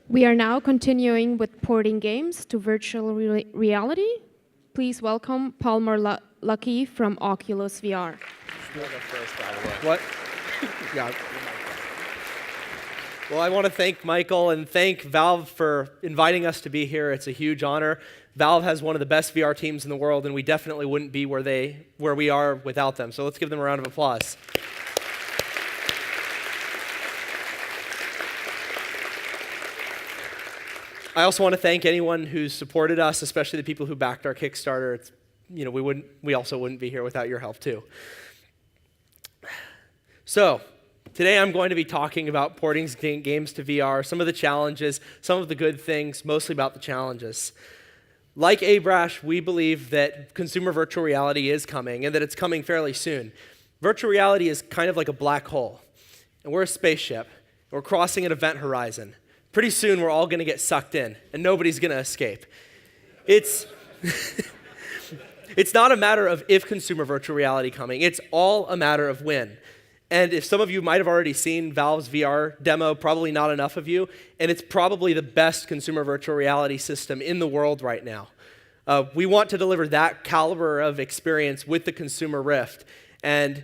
We are now continuing with porting games to virtual reality. Please welcome Palmer Luckey from Oculus VR. What? Yeah. Well, I want to thank Michael and thank Valve for inviting us to be here. It's a huge honor. Valve has one of the best VR teams in the world, and we definitely wouldn't be where we are without them. So let's give them a round of applause. I also want to thank anyone who's supported us, especially the people who backed our Kickstarter. We also wouldn't be here without your help too. So, today I'm going to be talking about porting games to VR, some of the challenges, some of the good things, mostly about the challenges. Like Abrash, we believe that consumer virtual reality is coming and that it's coming fairly soon. Virtual reality is kind of like a black hole, and we're a spaceship. We're crossing an event horizon. Pretty soon, we're all going to get sucked in, and nobody's going to escape. It's not a matter of if consumer virtual reality coming. It's all a matter of when. And if some of you might have already seen Valve's VR demo, probably not enough of you, and it's probably the best consumer virtual reality system in the world right now. We want to deliver that caliber of experience with the consumer Rift, and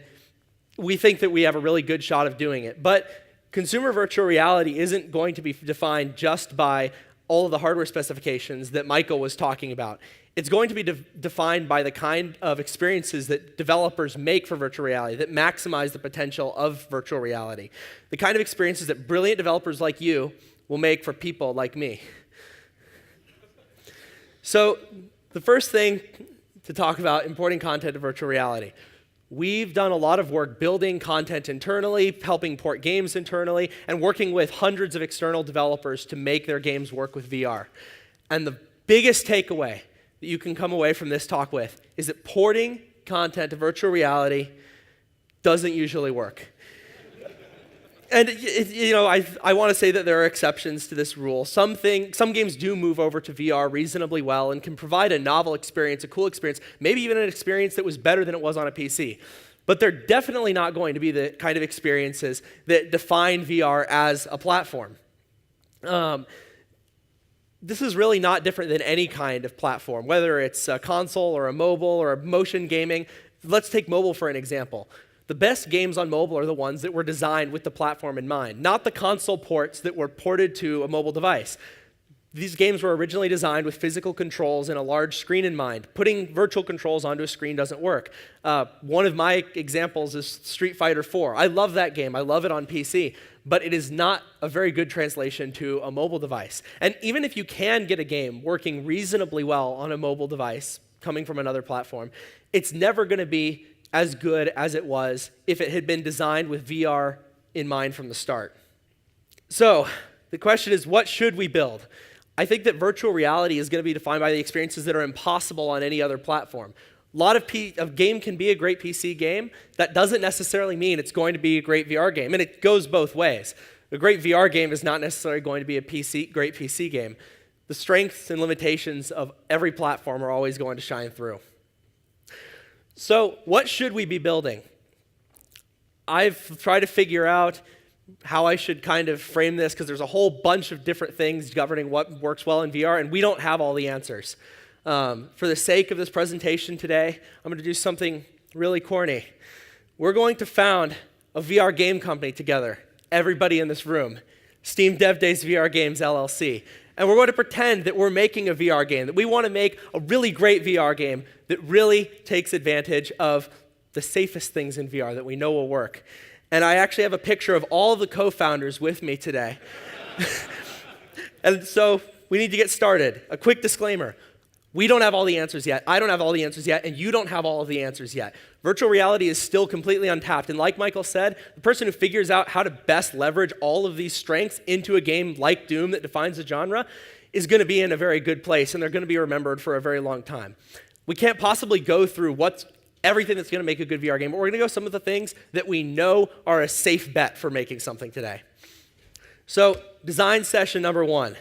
we think that we have a really good shot of doing it. But consumer virtual reality isn't going to be defined just by all of the hardware specifications that Michael was talking about. It's going to be defined by the kind of experiences that developers make for virtual reality that maximize the potential of virtual reality. The kind of experiences that brilliant developers like you will make for people like me. So the first thing to talk about, importing content to virtual reality. We've done a lot of work building content internally, helping port games internally, and working with hundreds of external developers to make their games work with VR. And the biggest takeaway that you can come away from this talk with is that porting content to virtual reality doesn't usually work. And I want to say that there are exceptions to this rule. Some games do move over to VR reasonably well and can provide a novel experience, a cool experience, maybe even an experience that was better than it was on a PC. But they're definitely not going to be the kind of experiences that define VR as a platform. This is really not different than any kind of platform, whether it's a console or a mobile or a motion gaming. Let's take mobile for an example. The best games on mobile are the ones that were designed with the platform in mind, not the console ports that were ported to a mobile device. These games were originally designed with physical controls and a large screen in mind. Putting virtual controls onto a screen doesn't work. One of my examples is Street Fighter 4. I love that game. I love it on PC, but it is not a very good translation to a mobile device. And even if you can get a game working reasonably well on a mobile device coming from another platform, it's never going to be as good as it was if it had been designed with VR in mind from the start. So the question is, what should we build? I think that virtual reality is going to be defined by the experiences that are impossible on any other platform. A lot of game can be a great PC game. That doesn't necessarily mean it's going to be a great VR game, and it goes both ways. A great VR game is not necessarily going to be a great PC game. The strengths and limitations of every platform are always going to shine through. So what should we be building? I've tried to figure out how I should kind of frame this because there's a whole bunch of different things governing what works well in VR, and we don't have all the answers. For the sake of this presentation today, I'm going to do something really corny. We're going to found a VR game company together, everybody in this room, Steam Dev Days VR Games LLC. And we're going to pretend that we're making a VR game, that we want to make a really great VR game that really takes advantage of the safest things in VR that we know will work. And I actually have a picture of all of the co-founders with me today. And so we need to get started. A quick disclaimer. We don't have all the answers yet. I don't have all the answers yet, and you don't have all of the answers yet. Virtual reality is still completely untapped, and like Michael said, the person who figures out how to best leverage all of these strengths into a game like Doom that defines a genre is going to be in a very good place, and they're going to be remembered for a very long time. We can't possibly go through everything that's going to make a good VR game, but we're going to go some of the things that we know are a safe bet for making something today. So, design session number 1.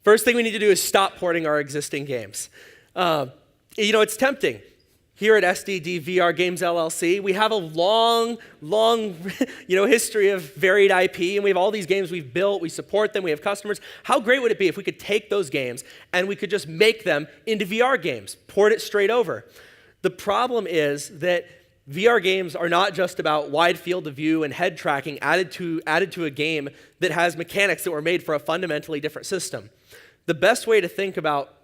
First thing we need to do is stop porting our existing games. It's tempting. Here at SDD VR Games LLC, we have a long history of varied IP, and we have all these games we've built, we support them, we have customers. How great would it be if we could take those games and we could just make them into VR games, port it straight over? The problem is that VR games are not just about wide field of view and head tracking added to a game that has mechanics that were made for a fundamentally different system. The best way to think about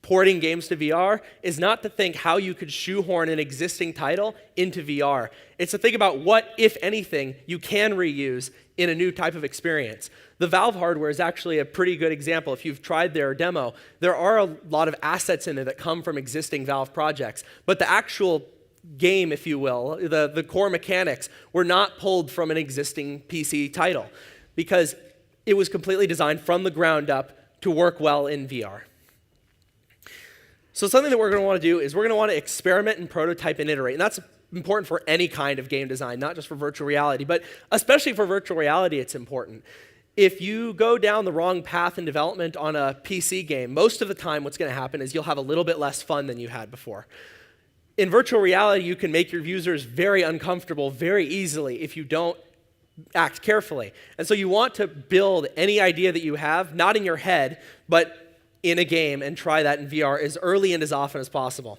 porting games to VR is not to think how you could shoehorn an existing title into VR. It's to think about what, if anything, you can reuse in a new type of experience. The Valve hardware is actually a pretty good example. If you've tried their demo, there are a lot of assets in there that come from existing Valve projects, but the actual game, if you will, the core mechanics were not pulled from an existing PC title because it was completely designed from the ground up to work well in VR. So something that we're going to want to do is we're going to want to experiment and prototype and iterate. And that's important for any kind of game design, not just for virtual reality, but especially for virtual reality, it's important. If you go down the wrong path in development on a PC game, most of the time what's going to happen is you'll have a little bit less fun than you had before. In virtual reality, you can make your users very uncomfortable very easily if you don't act carefully. And so you want to build any idea that you have, not in your head, but in a game, and try that in VR as early and as often as possible.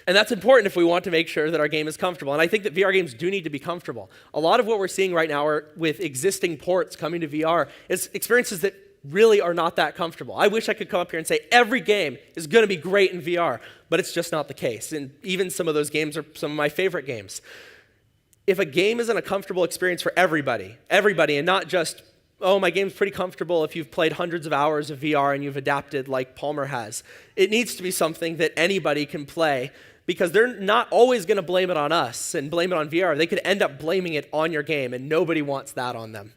And that's important if we want to make sure that our game is comfortable. And I think that VR games do need to be comfortable. A lot of what we're seeing right now with existing ports coming to VR is experiences that really are not that comfortable. I wish I could come up here and say every game is going to be great in VR, but it's just not the case. And even some of those games are some of my favorite games. If a game isn't a comfortable experience for everybody, and not just, oh, my game's pretty comfortable if you've played hundreds of hours of VR and you've adapted like Palmer has. It needs to be something that anybody can play because they're not always going to blame it on us and blame it on VR. They could end up blaming it on your game, and nobody wants that on them.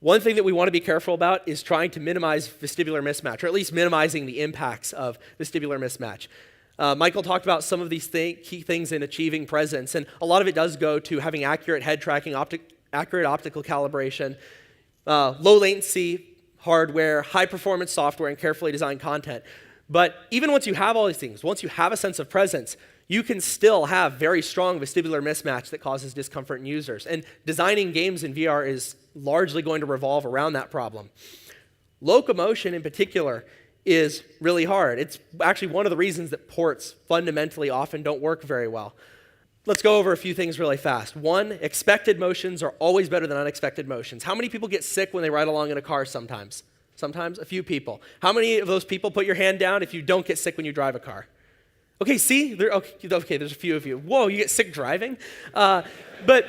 One thing that we want to be careful about is trying to minimize vestibular mismatch, or at least minimizing the impacts of vestibular mismatch. Michael talked about some of these key things in achieving presence, and a lot of it does go to having accurate head tracking, accurate optical calibration, low latency hardware, high performance software, and carefully designed content. But even once you have all these things, once you have a sense of presence, you can still have very strong vestibular mismatch that causes discomfort in users. And designing games in VR is largely going to revolve around that problem. Locomotion in particular is really hard. It's actually one of the reasons that ports fundamentally often don't work very well. Let's go over a few things really fast. One, expected motions are always better than unexpected motions. How many people get sick when they ride along in a car sometimes? Sometimes a few people. How many of those people put your hand down if you don't get sick when you drive a car? Okay, see? Okay, there's a few of you. Whoa, you get sick driving? But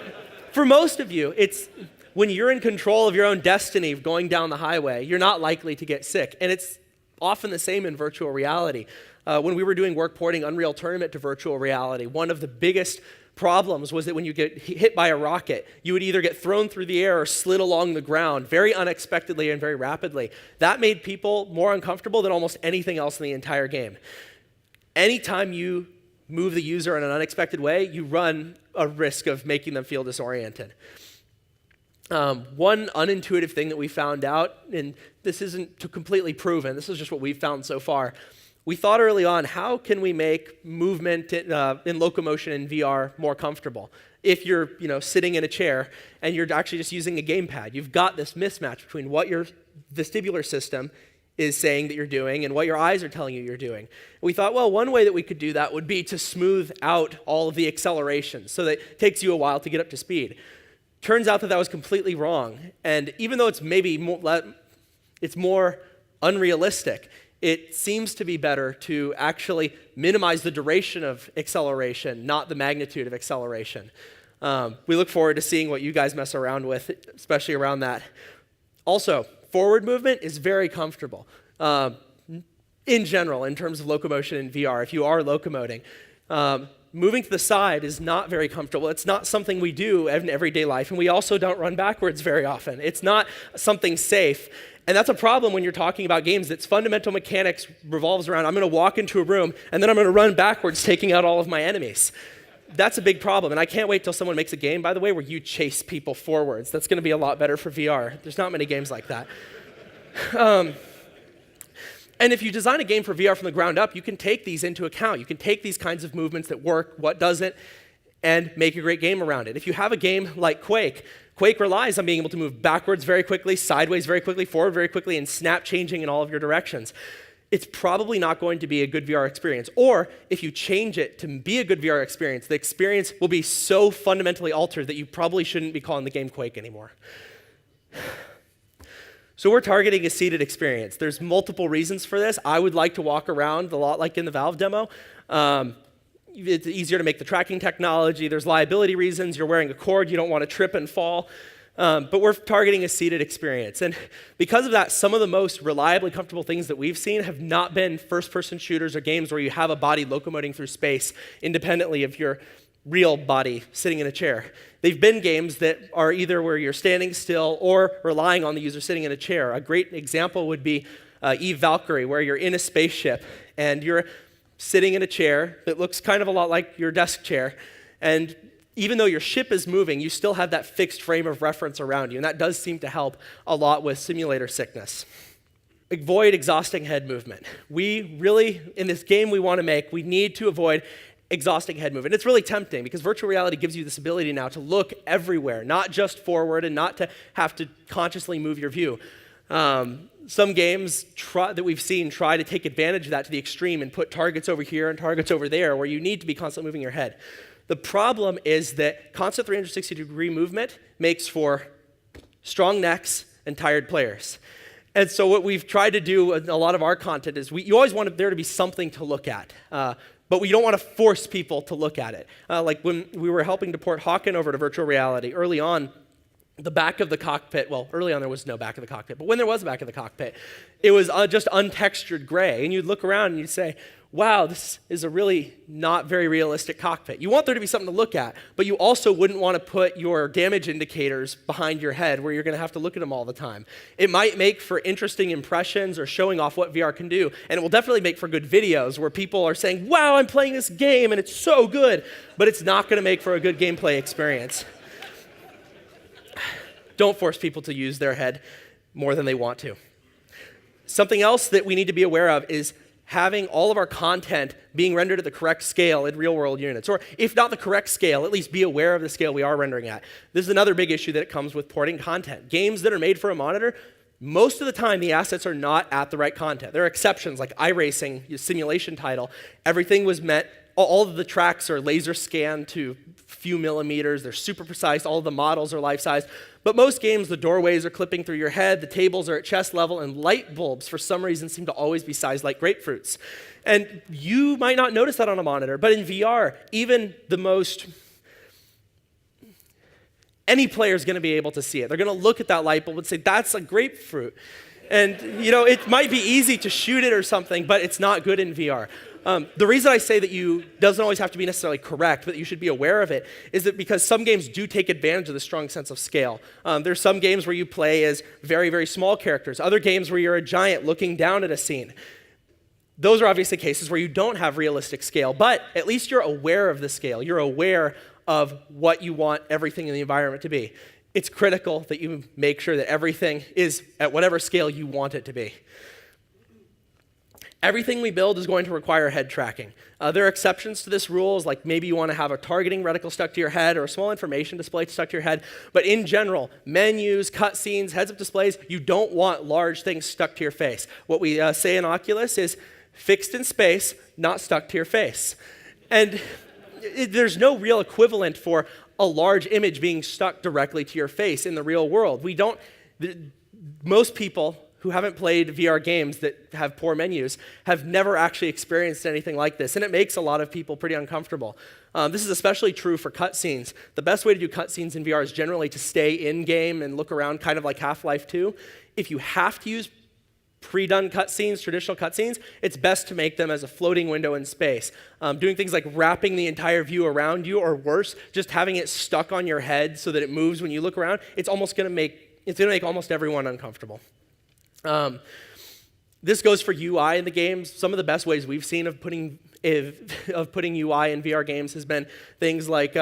for most of you, it's when you're in control of your own destiny going down the highway, you're not likely to get sick. And it's often the same in virtual reality. When we were doing work porting Unreal Tournament to virtual reality, one of the biggest problems was that when you get hit by a rocket, you would either get thrown through the air or slid along the ground very unexpectedly and very rapidly. That made people more uncomfortable than almost anything else in the entire game. Anytime you move the user in an unexpected way, you run a risk of making them feel disoriented. One unintuitive thing that we found out, and this isn't completely proven, this is just what we've found so far. We thought early on, how can we make movement in locomotion in VR more comfortable? If you're sitting in a chair and you're actually just using a gamepad, you've got this mismatch between what your vestibular system is saying that you're doing and what your eyes are telling you you're doing. We thought, well, one way that we could do that would be to smooth out all of the acceleration so that it takes you a while to get up to speed. Turns out that that was completely wrong. And even though it's maybe more unrealistic, it seems to be better to actually minimize the duration of acceleration, not the magnitude of acceleration. We look forward to seeing what you guys mess around with, especially around that. Also, forward movement is very comfortable in general in terms of locomotion in VR, if you are locomoting. Moving to the side is not very comfortable. It's not something we do in everyday life, and we also don't run backwards very often. It's not something safe, and that's a problem when you're talking about games. Its fundamental mechanics revolves around, I'm going to walk into a room, and then I'm going to run backwards, taking out all of my enemies. That's a big problem, and I can't wait till someone makes a game, by the way, where you chase people forwards. That's going to be a lot better for VR. There's not many games like that. And if you design a game for VR from the ground up, you can take these into account. You can take these kinds of movements that work, what doesn't, and make a great game around it. If you have a game like Quake, Quake relies on being able to move backwards very quickly, sideways very quickly, forward very quickly, and snap changing in all of your directions. It's probably not going to be a good VR experience. Or if you change it to be a good VR experience, the experience will be so fundamentally altered that you probably shouldn't be calling the game Quake anymore. So we're targeting a seated experience. There's multiple reasons for this. I would like to walk around a lot like in the Valve demo. It's easier to make the tracking technology. There's liability reasons. You're wearing a cord. You don't want to trip and fall. But we're targeting a seated experience. And because of that, some of the most reliably comfortable things that we've seen have not been first-person shooters or games where you have a body locomoting through space independently of your real body sitting in a chair. They've been games that are either where you're standing still or relying on the user sitting in a chair. A great example would be Eve Valkyrie, where you're in a spaceship and you're sitting in a chair that looks kind of a lot like your desk chair. And even though your ship is moving, you still have that fixed frame of reference around you. And that does seem to help a lot with simulator sickness. Avoid exhausting head movement. We really, in this game we want to make, we need to avoid exhausting head movement. It's really tempting because virtual reality gives you this ability now to look everywhere, not just forward and not to have to consciously move your view. Some games that we've seen try to take advantage of that to the extreme and put targets over here and targets over there where you need to be constantly moving your head. The problem is that constant 360-degree movement makes for strong necks and tired players. And so what we've tried to do in a lot of our content is you always want there to be something to look at. But we don't want to force people to look at it. Like when we were helping to port Hawken over to virtual reality, early on, the back of the cockpit, well, early on there was no back of the cockpit, but when there was a back of the cockpit, it was just untextured gray. And you'd look around and you'd say, wow, this is a really not very realistic cockpit. You want there to be something to look at, but you also wouldn't want to put your damage indicators behind your head where you're going to have to look at them all the time. It might make for interesting impressions or showing off what VR can do, and it will definitely make for good videos where people are saying, wow, I'm playing this game and it's so good, but it's not going to make for a good gameplay experience. Don't force people to use their head more than they want to. Something else that we need to be aware of is having all of our content being rendered at the correct scale in real-world units. Or if not the correct scale, at least be aware of the scale we are rendering at. This is another big issue that comes with porting content. Games that are made for a monitor, most of the time the assets are not at the right content. There are exceptions like iRacing, your simulation title. Everything was meant, all of the tracks are laser scanned to a few millimeters. They're super precise. All of the models are life-size. But most games, the doorways are clipping through your head, the tables are at chest level, and light bulbs, for some reason, seem to always be sized like grapefruits. And you might not notice that on a monitor, but in VR, even any player is going to be able to see it. They're going to look at that light bulb and say, that's a grapefruit. And, it might be easy to shoot it or something, but it's not good in VR. The reason I say that doesn't always have to be necessarily correct, but you should be aware of it, is that because some games do take advantage of the strong sense of scale. There's some games where you play as very, very small characters, other games where you're a giant looking down at a scene. Those are obviously cases where you don't have realistic scale, but at least you're aware of the scale. You're aware of what you want everything in the environment to be. It's critical that you make sure that everything is at whatever scale you want it to be. Everything we build is going to require head tracking. There are exceptions to this rule, like maybe you want to have a targeting reticle stuck to your head or a small information display stuck to your head. But in general, menus, cutscenes, heads-up displays, you don't want large things stuck to your face. What we say in Oculus is fixed in space, not stuck to your face. And there's no real equivalent for a large image being stuck directly to your face in the real world. Most people who haven't played VR games that have poor menus have never actually experienced anything like this, and it makes a lot of people pretty uncomfortable. This is especially true for cutscenes. The best way to do cutscenes in VR is generally to stay in-game and look around, kind of like Half-Life 2. If you have to use pre-done cutscenes, traditional cutscenes, it's best to make them as a floating window in space. Doing things like wrapping the entire view around you, or worse, just having it stuck on your head so that it moves when you look around, it's going to make almost everyone uncomfortable. This goes for UI in the games. Some of the best ways we've seen of putting UI in VR games has been things like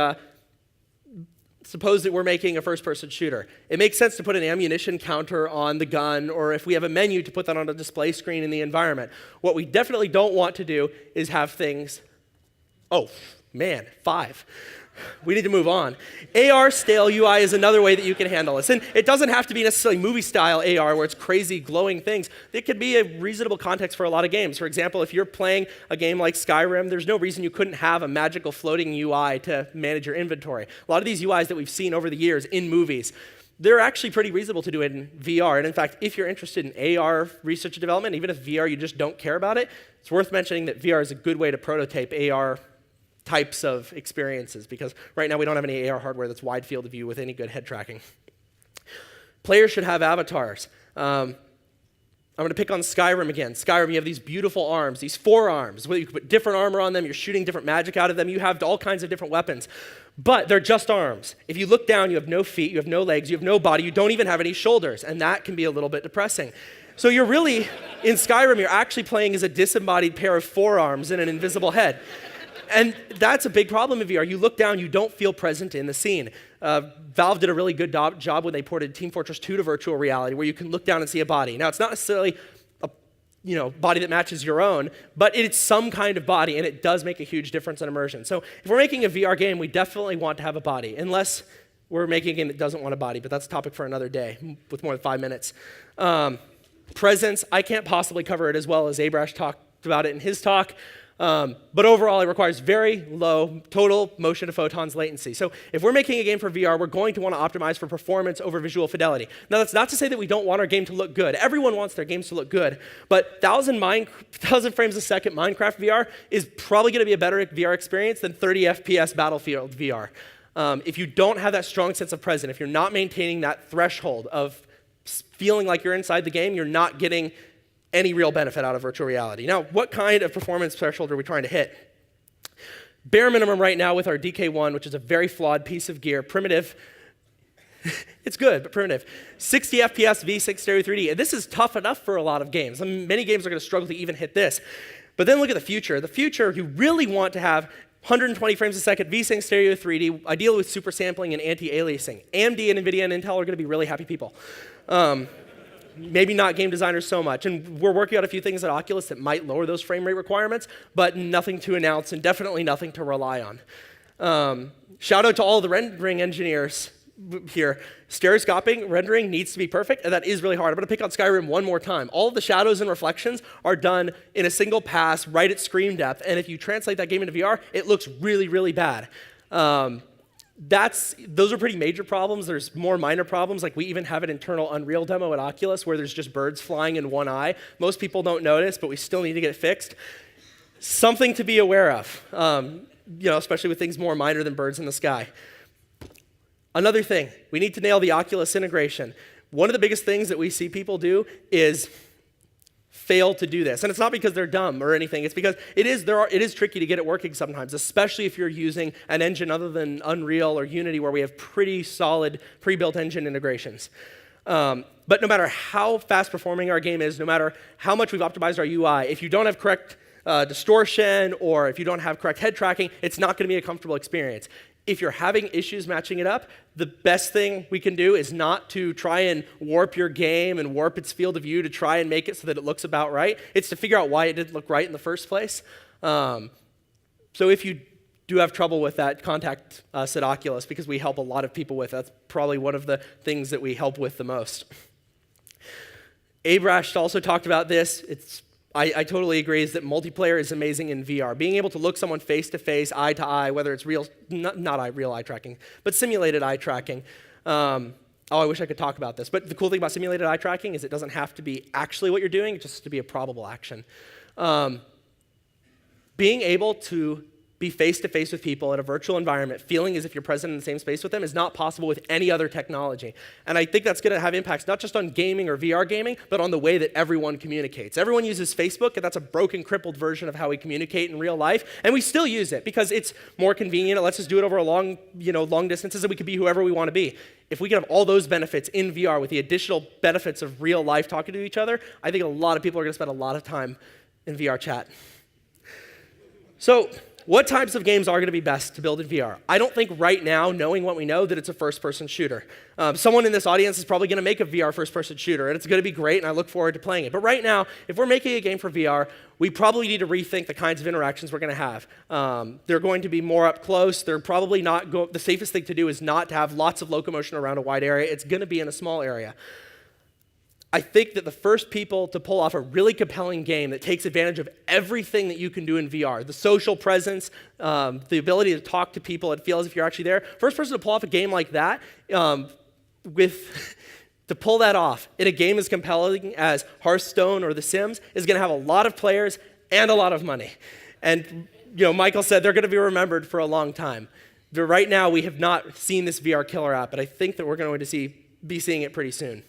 suppose that we're making a first-person shooter. It makes sense to put an ammunition counter on the gun, or if we have a menu, to put that on a display screen in the environment. What we definitely don't want to do is have things, oh, man, 5. We need to move on. AR stale UI is another way that you can handle this. And it doesn't have to be necessarily movie-style AR where it's crazy glowing things. It could be a reasonable context for a lot of games. For example, if you're playing a game like Skyrim, there's no reason you couldn't have a magical floating UI to manage your inventory. A lot of these UIs that we've seen over the years in movies, they're actually pretty reasonable to do it in VR. And in fact, if you're interested in AR research and development, even if VR you just don't care about it, it's worth mentioning that VR is a good way to prototype AR types of experiences, because right now we don't have any AR hardware that's wide field of view with any good head tracking. Players should have avatars. I'm going to pick on Skyrim again. Skyrim, you have these beautiful arms, these 4 arms. You can put different armor on them, you're shooting different magic out of them, you have all kinds of different weapons. But they're just arms. If you look down, you have no feet, you have no legs, you have no body, you don't even have any shoulders, and that can be a little bit depressing. So you're really, in Skyrim, you're actually playing as a disembodied pair of forearms and an invisible head. And that's a big problem in VR. You look down, you don't feel present in the scene. Valve did a really good job when they ported Team Fortress 2 to virtual reality, where you can look down and see a body. Now, it's not necessarily a body that matches your own, but it's some kind of body, and it does make a huge difference in immersion. So if we're making a VR game, we definitely want to have a body, unless we're making a game that doesn't want a body, but that's a topic for another day with more than 5 minutes. Presence, I can't possibly cover it as well as Abrash talked about it in his talk. But overall, it requires very low total motion to photons latency. So if we're making a game for VR, we're going to want to optimize for performance over visual fidelity. Now, that's not to say that we don't want our game to look good. Everyone wants their games to look good. But 1,000 frames a second Minecraft VR is probably going to be a better VR experience than 30 FPS Battlefield VR. If you don't have that strong sense of presence, if you're not maintaining that threshold of feeling like you're inside the game, you're not getting any real benefit out of virtual reality. Now, what kind of performance threshold are we trying to hit? Bare minimum right now with our DK1, which is a very flawed piece of gear, primitive. It's good, but primitive. 60 FPS V6 Stereo 3D. And this is tough enough for a lot of games. I mean, many games are going to struggle to even hit this. But then look at the future. The future, you really want to have 120 frames a second V-Sync Stereo 3D, ideally with super sampling and anti-aliasing. AMD and NVIDIA and Intel are going to be really happy people. Maybe not game designers so much. And we're working on a few things at Oculus that might lower those frame rate requirements, but nothing to announce and definitely nothing to rely on. Shout out to all the rendering engineers here. Stereoscopic rendering needs to be perfect, and that is really hard. I'm going to pick on Skyrim one more time. All of the shadows and reflections are done in a single pass right at screen depth, and if you translate that game into VR, it looks really, really bad. Those are pretty major problems. There's more minor problems, like we even have an internal Unreal demo at Oculus where there's just birds flying in one eye. Most people don't notice, but we still need to get it fixed. Something to be aware of, especially with things more minor than birds in the sky. Another thing, we need to nail the Oculus integration. One of the biggest things that we see people do is fail to do this. And it's not because they're dumb or anything. It's because it is tricky to get it working sometimes, especially if you're using an engine other than Unreal or Unity where we have pretty solid pre-built engine integrations. But no matter how fast performing our game is, no matter how much we've optimized our UI, if you don't have correct distortion or if you don't have correct head tracking, it's not going to be a comfortable experience. If you're having issues matching it up, the best thing we can do is not to try and warp your game and warp its field of view to try and make it so that it looks about right. It's to figure out why it didn't look right in the first place. So if you do have trouble with that, contact us at Oculus because we help a lot of people with it. That's probably one of the things that we help with the most. Abrash also talked about this. I totally agree is that multiplayer is amazing in VR. Being able to look someone face to face, eye to eye, whether it's real eye tracking, but simulated eye tracking. I wish I could talk about this. But the cool thing about simulated eye tracking is it doesn't have to be actually what you're doing, it just has to be a probable action. Being able to be face-to-face with people in a virtual environment, feeling as if you're present in the same space with them, is not possible with any other technology. And I think that's going to have impacts not just on gaming or VR gaming, but on the way that everyone communicates. Everyone uses Facebook, and that's a broken, crippled version of how we communicate in real life, and we still use it because it's more convenient. It lets us do it over a long distances, and we can be whoever we want to be. If we can have all those benefits in VR with the additional benefits of real life talking to each other, I think a lot of people are going to spend a lot of time in VR chat. So what types of games are going to be best to build in VR? I don't think right now, knowing what we know, that it's a first-person shooter. Someone in this audience is probably going to make a VR first-person shooter, and it's going to be great, and I look forward to playing it. But right now, if we're making a game for VR, we probably need to rethink the kinds of interactions we're going to have. They're going to be more up close. They're probably not the safest thing to do is not to have lots of locomotion around a wide area. It's going to be in a small area. I think that the first people to pull off a really compelling game that takes advantage of everything that you can do in VR, the social presence, the ability to talk to people and feel as if you're actually there, first person to pull off a game like that, to pull that off in a game as compelling as Hearthstone or The Sims is going to have a lot of players and a lot of money. And Michael said they're going to be remembered for a long time. But right now, we have not seen this VR killer app, but I think that we're going to be seeing it pretty soon.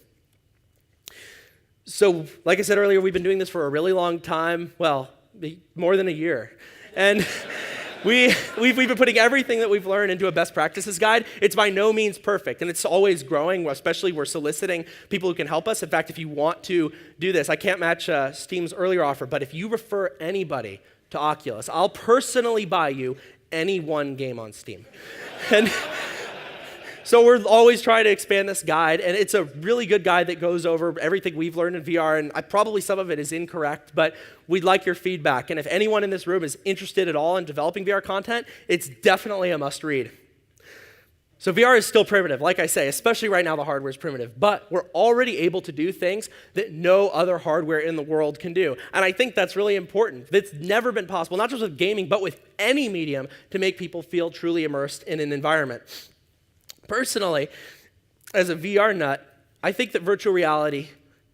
So, like I said earlier, we've been doing this for a really long time, well, more than a year. And we've been putting everything that we've learned into a best practices guide. It's by no means perfect, and it's always growing, especially we're soliciting people who can help us. In fact, if you want to do this, I can't match Steam's earlier offer, but if you refer anybody to Oculus, I'll personally buy you any one game on Steam. And so we're always trying to expand this guide, and it's a really good guide that goes over everything we've learned in VR, and probably some of it is incorrect, but we'd like your feedback. And if anyone in this room is interested at all in developing VR content, it's definitely a must-read. So VR is still primitive, like I say, especially right now the hardware is primitive, but we're already able to do things that no other hardware in the world can do. And I think that's really important. It's never been possible, not just with gaming, but with any medium, to make people feel truly immersed in an environment. Personally, as a VR nut, I think that virtual reality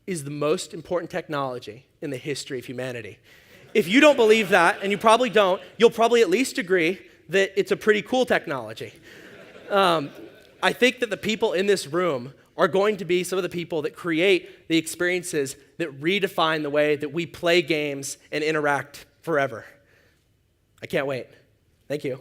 is the most important technology in the history of humanity. If you don't believe that, and you probably don't, you'll probably at least agree that it's a pretty cool technology. I think that the people in this room are going to be some of the people that create the experiences that redefine the way that we play games and interact forever. I can't wait. Thank you.